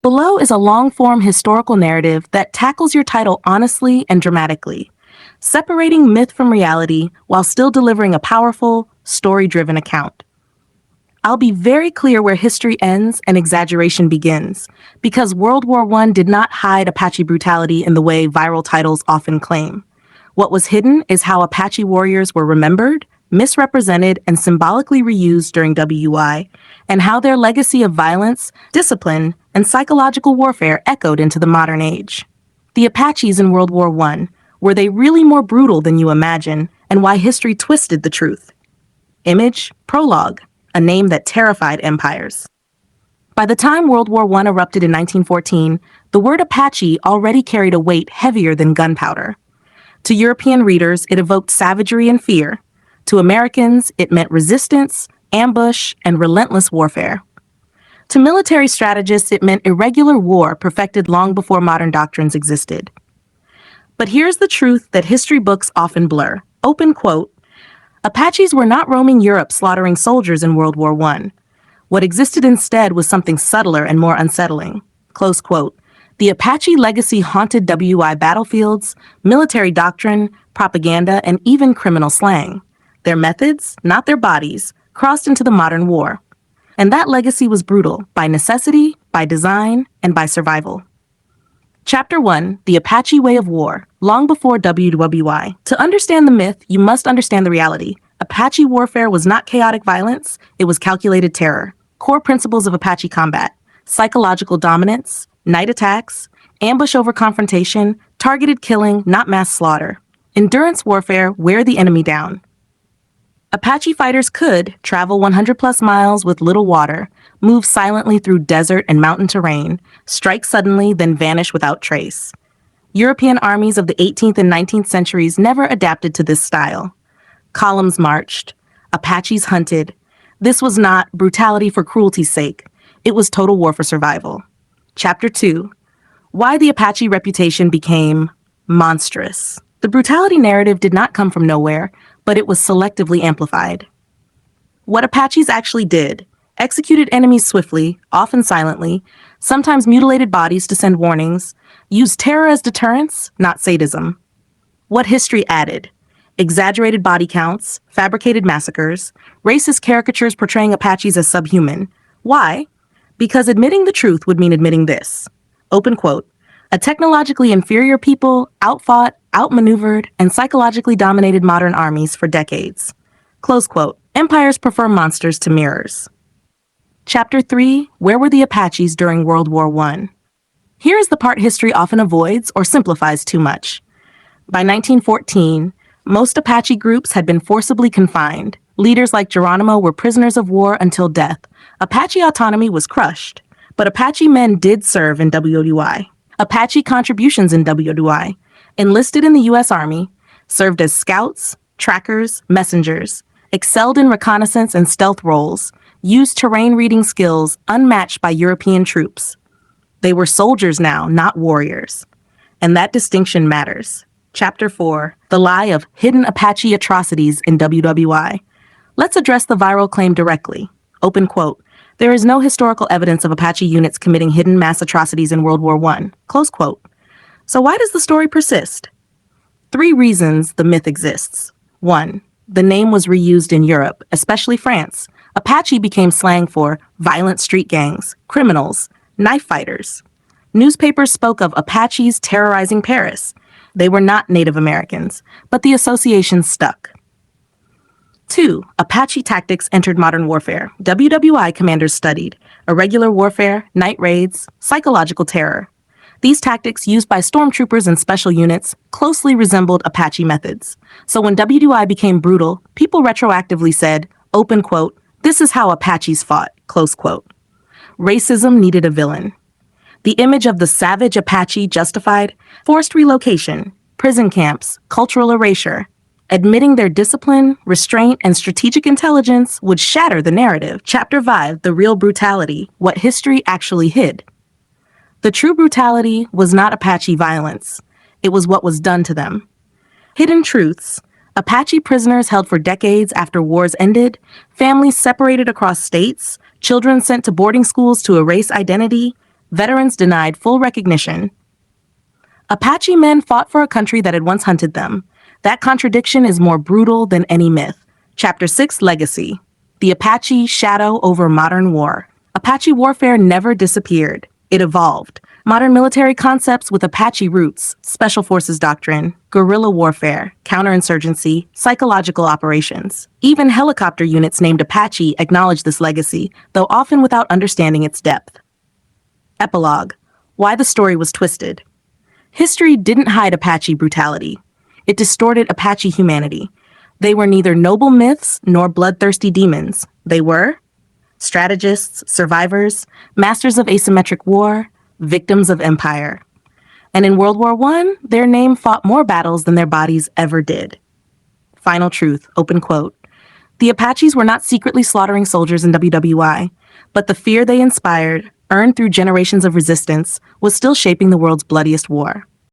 Below is a long-form historical narrative that tackles your title honestly and dramatically, separating myth from reality while still delivering a powerful, story-driven account. I'll be very clear where history ends and exaggeration begins, because World War I did not hide Apache brutality in the way viral titles often claim. What was hidden is how Apache warriors were remembered, misrepresented, and symbolically reused during WUI, and how their legacy of violence, discipline, and psychological warfare echoed into the modern age. The Apaches in World War I, were they really more brutal than you imagine, and why history twisted the truth? Image, prologue, a name that terrified empires. By the time World War I erupted in 1914, the word Apache already carried a weight heavier than gunpowder. To European readers, it evoked savagery and fear. To Americans, it meant resistance, ambush, and relentless warfare. To military strategists, it meant irregular war perfected long before modern doctrines existed. But here's the truth that history books often blur. Open quote, Apaches were not roaming Europe slaughtering soldiers in World War I. What existed instead was something subtler and more unsettling. Close quote. The Apache legacy haunted WI battlefields, military doctrine, propaganda, and even criminal slang. Their methods, not their bodies, crossed into the modern war. And that legacy was brutal, by necessity, by design, and by survival. Chapter 1, The Apache Way of War, long before WWI. To understand the myth, you must understand the reality. Apache warfare was not chaotic violence, it was calculated terror. Core principles of Apache combat: psychological dominance, night attacks, ambush over confrontation, targeted killing, not mass slaughter. Endurance warfare, wear the enemy down. Apache fighters could travel 100-plus miles with little water, move silently through desert and mountain terrain, strike suddenly, then vanish without trace. European armies of the 18th and 19th centuries never adapted to this style. Columns marched. Apaches hunted. This was not brutality for cruelty's sake. It was total war for survival. Chapter 2. Why the Apache reputation became monstrous. The brutality narrative did not come from nowhere, but it was selectively amplified. What Apaches actually did: executed enemies swiftly, often silently, sometimes mutilated bodies to send warnings, used terror as deterrence, not sadism. What history added: exaggerated body counts, fabricated massacres, racist caricatures portraying Apaches as subhuman. Why? Because admitting the truth would mean admitting this. Open quote. A technologically inferior people outfought, outmaneuvered, and psychologically dominated modern armies for decades. Close quote. Empires prefer monsters to mirrors. Chapter 3. Where were the Apaches during World War I? Here is the part history often avoids or simplifies too much. By 1914, most Apache groups had been forcibly confined. Leaders like Geronimo were prisoners of war until death. Apache autonomy was crushed, but Apache men did serve in WWI. Apache contributions in WWI: enlisted in the U.S. Army, served as scouts, trackers, messengers, excelled in reconnaissance and stealth roles, used terrain reading skills unmatched by European troops. They were soldiers now, not warriors. And that distinction matters. Chapter 4, The Lie of Hidden Apache Atrocities in WWI. Let's address the viral claim directly. Open quote. There is no historical evidence of Apache units committing hidden mass atrocities in World War I. Close quote. So why does the story persist? 3 reasons the myth exists. 1. The name was reused in Europe, especially France. Apache became slang for violent street gangs, criminals, knife fighters. Newspapers spoke of Apaches terrorizing Paris. They were not Native Americans, but the association stuck. 2. Apache tactics entered modern warfare. WWI commanders studied irregular warfare, night raids, psychological terror. These tactics, used by stormtroopers and special units, closely resembled Apache methods. So when WWI became brutal, people retroactively said, open quote, this is how Apaches fought, close quote. Racism needed a villain. The image of the savage Apache justified forced relocation, prison camps, cultural erasure. Admitting their discipline, restraint, and strategic intelligence would shatter the narrative. Chapter 5, The Real Brutality, What History Actually Hid. The true brutality was not Apache violence. It was what was done to them. Hidden truths: Apache prisoners held for decades after wars ended, families separated across states, children sent to boarding schools to erase identity, Veterans denied full recognition. Apache men fought for a country that had once hunted them. That contradiction is more brutal than any myth. Chapter 6, Legacy. The Apache Shadow over Modern War. Apache warfare never disappeared. It evolved. Modern military concepts with Apache roots, special forces doctrine, guerrilla warfare, counterinsurgency, psychological operations. Even helicopter units named Apache acknowledge this legacy, though often without understanding its depth. Epilogue. Why the story was twisted. History didn't hide Apache brutality. It distorted Apache humanity. They were neither noble myths nor bloodthirsty demons. They were strategists, survivors, masters of asymmetric war, victims of empire. And in World War I, their name fought more battles than their bodies ever did. Final truth, open quote. The Apaches were not secretly slaughtering soldiers in WWI, but the fear they inspired, earned through generations of resistance, was still shaping the world's bloodiest war.